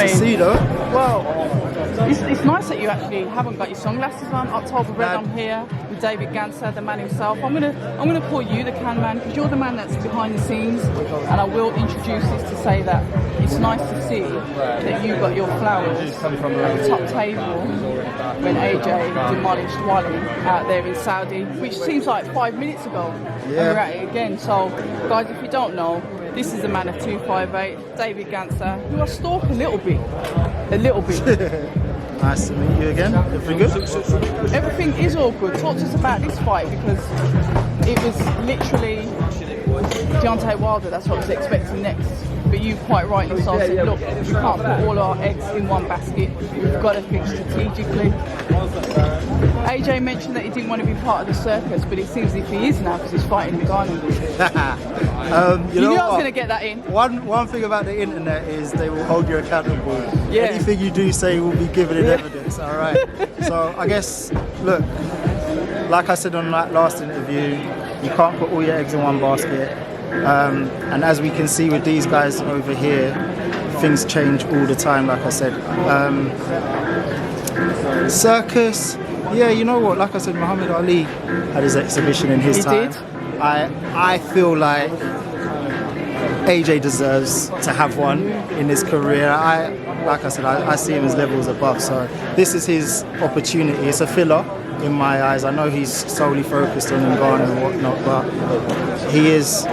to see, though. Well, it's nice that you actually haven't got your sunglasses on. October Red, I'm here with David Ghansa, the man himself. I'm gonna call you the can man because you're the man that's behind the scenes, and I will introduce this to say that it's nice to see that you got your flowers at the top table when AJ demolished Wally out there in Saudi, which seems like 5 minutes ago. Yeah. And we're at it again. So, guys, if you don't know, this is the man of 258, David Ghansa, who I stalk a little bit. Nice to meet you again. Everything good? Everything is all good. Talk to us about this fight because it was literally Deontay Wilder, that's what I was expecting next. But you quite rightly so said, look, we can't put all our eggs in one basket. We've got to think strategically. AJ mentioned that he didn't want to be part of the circus, but it seems as if he is now because he's fighting Ngannou. You know knew I was what? going to get that in. One thing about the internet is they will hold you accountable. Yeah. Anything you do say will be given in evidence, all right? So I guess, look, like I said on that last interview, you can't put all your eggs in one basket. And as we can see with these guys over here, things change all the time, like I said. Circus, yeah, you know what, like I said, Muhammad Ali had his exhibition in his time. Did. I feel like AJ deserves to have one in his career. Like I said, I see him as levels above, so this is his opportunity. It's a filler in my eyes. I know he's solely focused on Ngannou and whatnot, but he is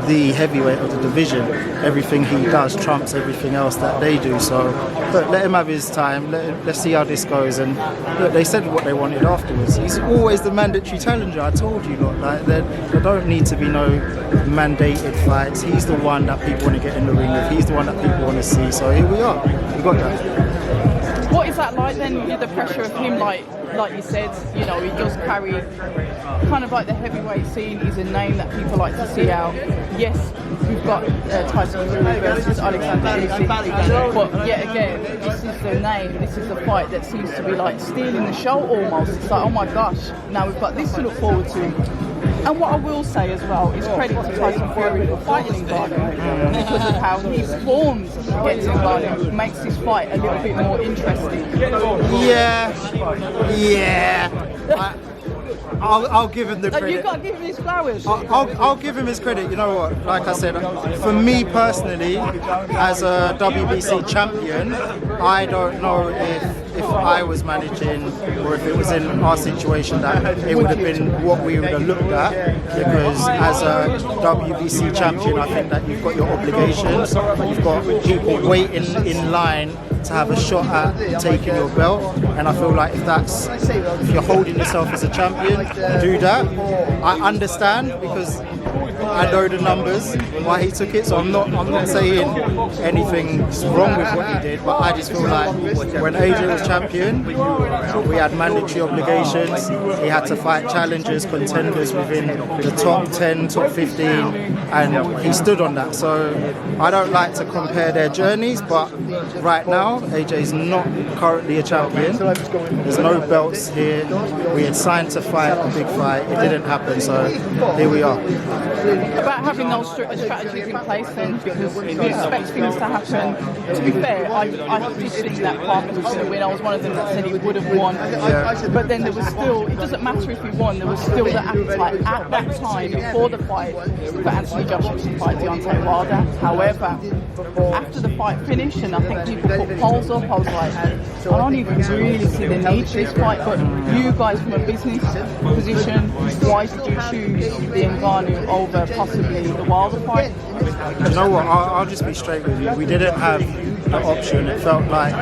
the heavyweight of the division. Everything he does trumps everything else that they do. So look, let him have his time. Let's see how this goes. And look, they said what they wanted afterwards. He's always the mandatory challenger. I told you, look, like there don't need to be no mandated fights. He's the one that people want to get in the ring with. He's the one that people want to see. So here we are. We got that. What is that like then, the pressure of him, like you said, you know, he does carry kind of like the heavyweight scene. He's a name that people like to see out. Yes, we've got Tyson Fury versus Alexander Usyk, but yet again, this is the name, this is the fight that seems to be like stealing the show almost. It's like, oh my gosh, now we've got this to look forward to. And what I will say as well is credit to Tyson Fury for fighting Ngannou because of how he's formed against Ngannou makes this fight a little bit more interesting. Yeah. I'll give him the credit. You've got to give him his flowers. I'll give him his credit. You know what? Like I said, for me personally, as a WBC champion, I don't know if I was managing or if it was in our situation that it would have been what we would have looked at. Because as a WBC champion, I think that you've got your obligations. You've got people waiting in line to have a shot at taking your belt, and I feel like if you're holding yourself as a champion, do that. I understand because I know the numbers why he took it, so I'm not saying anything's wrong with what he did, but I just feel like when AJ was champion, we had mandatory obligations. He had to fight challengers, contenders within the top 10, top 15, and he stood on that. So I don't like to compare their journeys, but right now AJ's not currently a champion. There's no belts here. We had signed to fight a big fight. It didn't happen, so here we are. About having those strategies in place then, because we expect things to happen. To be fair, I did think that Parker was going to win. I was one of them that said he would have won. Yeah. But then there was still, it doesn't matter if he won, there was still the appetite at that time before the fight for Anthony Joshua to fight Deontay Wilder. However, after the fight finished, and I think people put polls up, I was like, I don't even really see the need for this fight, but you guys from a business position, why did you choose the Ngannou over possibly the Wilder fight? You know what? I'll just be straight with you. We didn't have the option. It felt like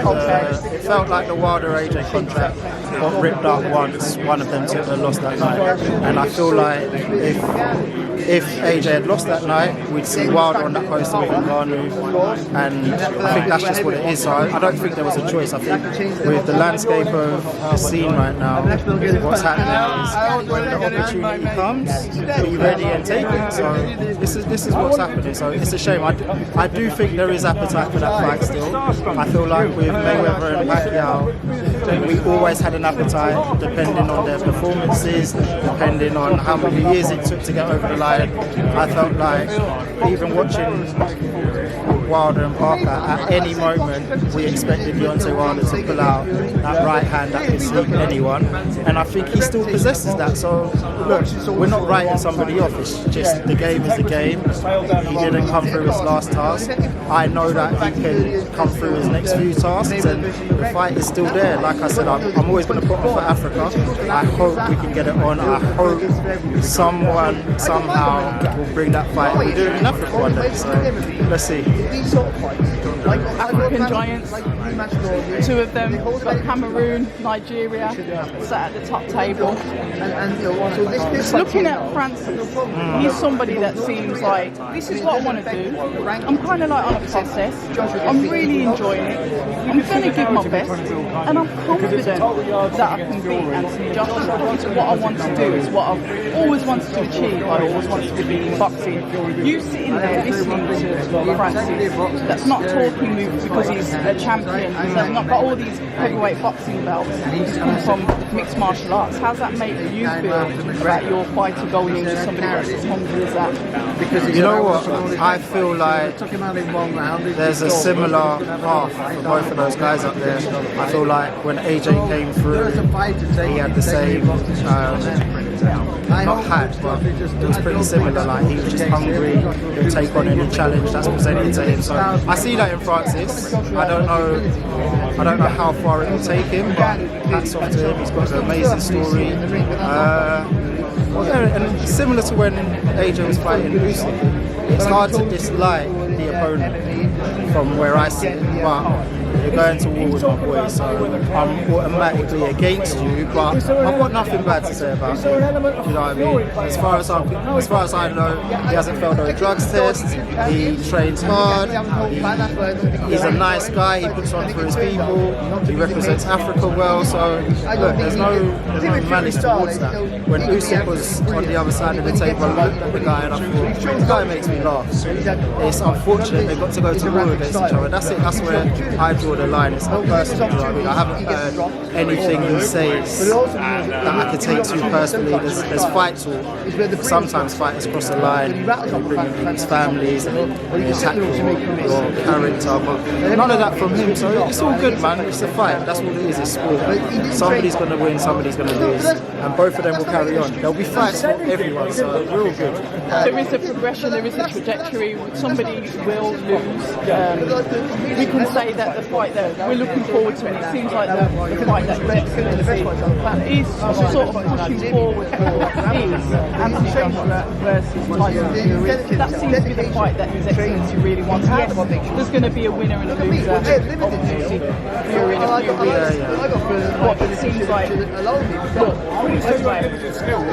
the Wilder AJ contract got ripped up once one of them took the loss that night, and I feel like if AJ had lost that night, we'd see Wilder on that poster with Ngannou, and I think that's just what it is. So I don't think there was a choice. I think with the landscape of the scene right now, what's happening is when the opportunity comes, be ready and take it. So this is what's happening. So it's a shame. I do think there is appetite for that fight still. I feel like with Mayweather and Pacquiao, we always had an appetite, depending on their performances, depending on how many years it took to get over the line. I felt like even watching Wilder and Parker, at any moment we expected Deontay Wilder to pull out that right hand that could sleep anyone, and I think he still possesses that. So look, we're not writing somebody off, it's just the game is the game. He didn't come through his last task. I know that he can come through his next few tasks, and the fight is still there. Like I said, I'm always going to put on for Africa. I hope we can get it on. I hope someone somehow will bring that fight. We'll do it in Africa one day, so let's see. African giants, two of them, got Cameroon, Nigeria, sat at the top table. Looking at Francis, he's somebody that seems like, this is what I want to do. I'm kind of like on a process. I'm really enjoying it. I'm going to give my best, and I'm confident that I can beat Anthony Joshua. It's what I want to do. It's what I've always wanted to achieve. I always wanted to be in boxing. You sitting there listening to Francis, that's not talking moves because he's a champion. He's not got all these heavyweight boxing belts. He's come from mixed martial arts. How's that make you feel about your fighter going into somebody that's as hungry as that? You know what? I feel like there's a similar path for both of those guys up there. I feel like when AJ came through, he had the same, not had, but it was pretty similar. Like he was just hungry, he'll take on any challenge that's presented to him. So I see that in Francis. I don't know how far it will take him, but hats off to him. He's got an amazing story. And similar to when AJ was fighting Usyk, it's hard to dislike the opponent from where I sit, but you're going to war with my boy, so I'm automatically against you, but I've got nothing bad to say about him. You know what I mean? As far as I know, he hasn't failed no drugs test, he trains hard, he's a nice guy, he puts on for his people, he represents Africa well, so look, there's no malice towards that. When Usyk was on the other side of the table, I looked at the guy and I thought, this guy makes me laugh. It's unfortunate they've got to go to war against each other. That's it, that's where I draw the line. It's not personal, you know what I mean? I haven't heard anything he says that I could take too personally. There's fight talk. Sometimes fighters cross the line, they bring in his families and attack your character, but none of that from him, so it's all good, man. It's a fight, that's what it is, it's sport. Somebody's going to win, somebody's going to lose, and both of them will carry on. There'll be fights for everyone, so we're all good. There is a progression, there is a trajectory. Somebody will lose. We can say that the fight that we're looking forward to, and it seems like the fight that is sort of pushing forward is Anthony Joshua versus Tyson Fury. That seems to be the fight that His Excellency really wants. Yes, there's going to be a winner and a loser, obviously Fury in a few weeks. But it seems like, look,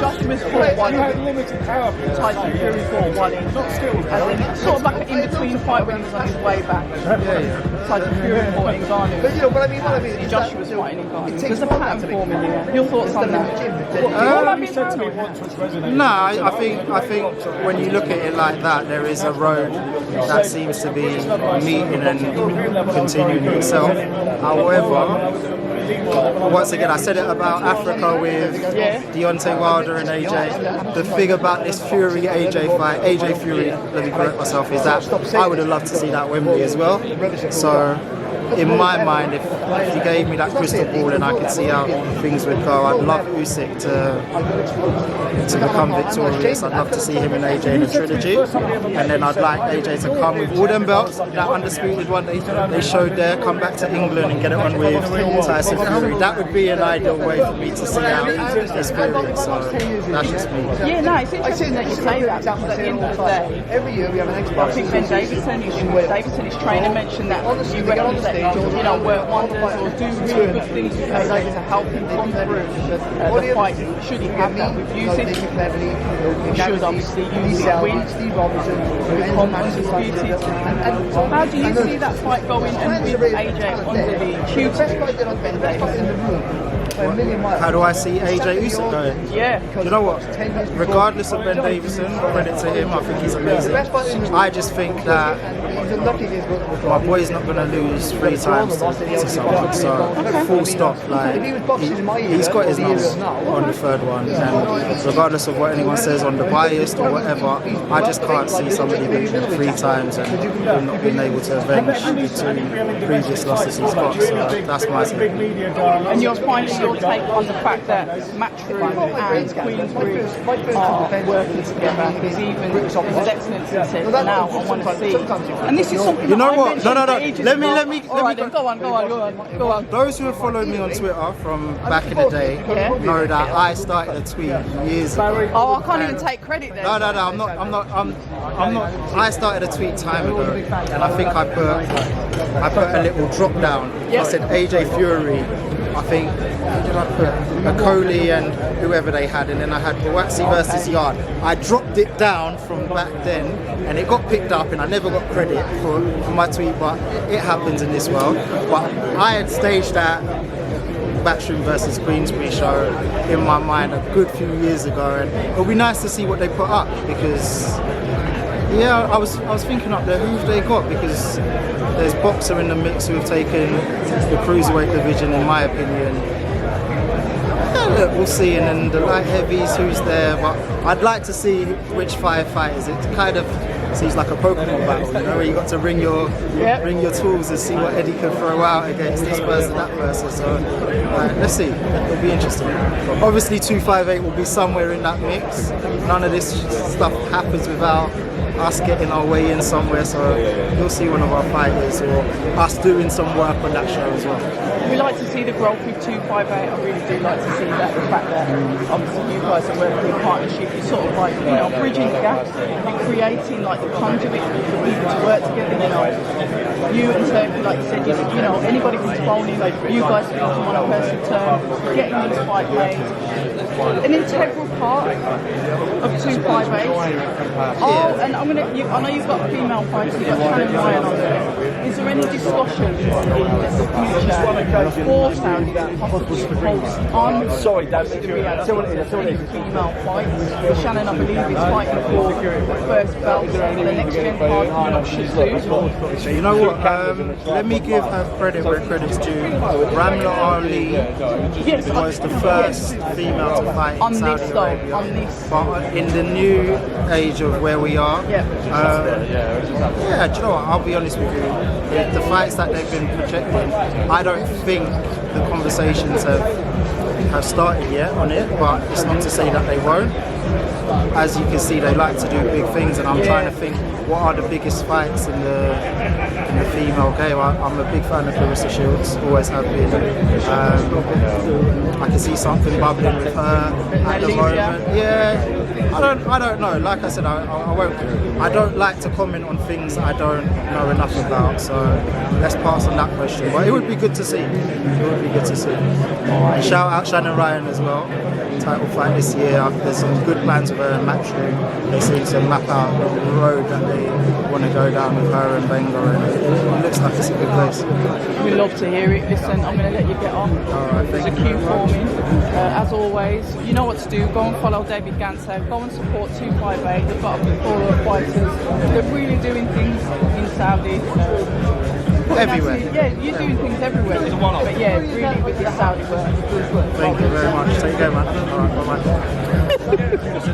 Joshua's fought one, Tyson Fury fought one, and then sort of like an in-between fight when he was on his way back. Tyson Fury fought Ngannou. Joshua's fighting Ngannou. There's a pattern forming here. Your thoughts on that? No, I think when you look at it like that, there is a road that seems to be meeting and continuing itself. However, once again, I said it about Africa with Deontay Wilder and AJ. The thing about this Fury-AJ fight, AJ Fury, let me correct myself, is that I would have loved to see that Wembley as well. So in my mind, if you gave me that crystal ball and I could see how things would go, I'd love Usyk to become victorious. I'd love to see him and AJ in a trilogy, and then I'd like AJ to come with all them belts, that undisputed one they showed there, come back to England and get it on with Tyson Fury. That would be an ideal way for me to see out this experience. So that's just me. Yeah, no, it's interesting that you say that, because at the end of the day, I think Ben Davison, his trainer, mentioned that you represent, work wonders or do really good things with AJ to help him come through the fight. Should he have that with Usyk, he should obviously Usyk win, become undisputed. How do you see that fight going, and with AJ under the tutelage of Ben Davison? How do I see AJ Usyk going? Yeah. You know what? Regardless of Ben Davison, credit to him, I think he's amazing. I just think that my boy's not going to lose 3 times to someone, so full stop. Like, he's got his nose on the 3rd one, and regardless of what anyone says on the biased or whatever, I just can't see somebody beating him 3 times and him not being able to avenge the 2 previous losses he's got. So that's my take. And you're finding your take on the fact that Matchroom and Queensberry are working together. There's even there's excellence in it now on one seat. And this is something You know that what? No. Let me. Alright, then go on. Those who have followed me on Twitter from back in the day know that I started a tweet years ago. Oh, I can't even take credit then. No. I'm not. I started a tweet time ago, and I think I put a little drop down. I said AJ Fury. I think, who did I put? Akoli and whoever they had, and then I had Boatsy versus Yard. I dropped it down from back then, and it got picked up, and I never got credit for my tweet, but it happens in this world. But I had staged that Matchroom versus Queensberry show in my mind a good few years ago, and it'll be nice to see what they put up, because I was thinking up there, who've they got, because there's Boxer in the mix who have taken the cruiserweight division, in my opinion. Look, we'll see, and then the light heavies, who's there, but I'd like to see which 5 fighters. It kind of seems like a Pokemon battle, you know, where you got to ring your tools and see what Eddie can throw out against this person, that person. So let's see, it'll be interesting. Obviously 258 will be somewhere in that mix. None of this stuff happens without us getting our way in somewhere, so you'll see one of our fighters or us doing some work on that show as well. We like to see the growth with 258. I really do like to see that. The fact that obviously you guys are working in partnership, you're sort of like, you know, bridging the gap. You're creating like the conduit for people to work together. You know, you and Turkey, like you said, you know, anybody who's phoning, like you guys speaking on a personal term, getting these fight made. An integral part of 258. Oh, and I know you've got female fighters, you've got Shannon Ryan on there. Is there any discussion in the future for Saudi to possibly host on the female fights? So Shannon, I believe, is fighting for the first belt for the next gen card coming up soon. You know what? Let me give her credit where credit's due. Ramla Ali was the first female to fight in Saudi Arabia. But in the new age of where we are, do you know what? I'll be honest with you. The fights that they've been projecting, I don't think the conversations have started yet on it, but it's not to say that they won't. As you can see, they like to do big things, and I'm trying to think what are the biggest fights in the female game. I'm a big fan of Clarissa Shields, always have been. I can see something bubbling with her at the moment. I don't know. Like I said, I won't. I don't like to comment on things I don't know enough about. So let's pass on that question. But it would be good to see. And shout out Shannon Ryan as well. Title fight this year. There's some good plans with her in Matchroom. They seem to map out the road that they want to go down with her and Benga, and it looks like it's a good place. We love to hear it. Listen, I'm going to let you get on. Alright, there's a queue forming. As always, you know what to do. Go and follow David Ghansa. Go and support 258. They've got a plethora of fighters. They're really doing things in Saudi. Everywhere. You're doing things everywhere. But really with the Saudi work. Thank you very much. Take care, man. Alright, bye-bye.